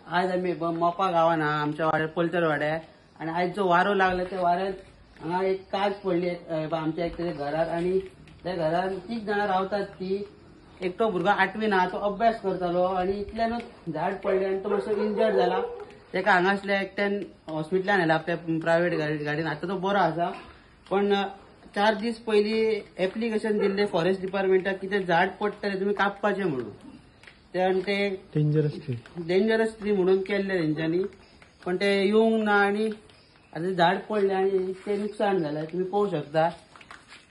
आज आम्ही मोपा गावान हा आमच्या वाड्यात पोलचर वाड्यात आणि आज जो वारो लागला त्या वाऱ्यात हांगा एक काज पडली आमच्या एक घरात आणि त्या घरात 3 जणां रावतात ती एकटो भुरगो 8वीन हा तो अभ्यास करतालो आणि इतल्यानूच झाड पडले आणि तो मातसो इंजर्ड झाला तेका हांगासल्या एकट्यान हॉस्पिटलान नेला आपल्या प्रायव्हेट गाडीन आता तो बरो आसा पण 4 दीस पयली एप्लिकेशन दिल्ले फॉरेस्ट डिपार्टमेंटाक की ते झाड पडटले तुम्ही कापपाचे म्हणून ते डेंजरस ट्री म्हणून केले तेंच्यांनी पण ते येवंक ना आणि आता झाड पडले आणि ते नुकसान झालं तुम्ही पाहू शकता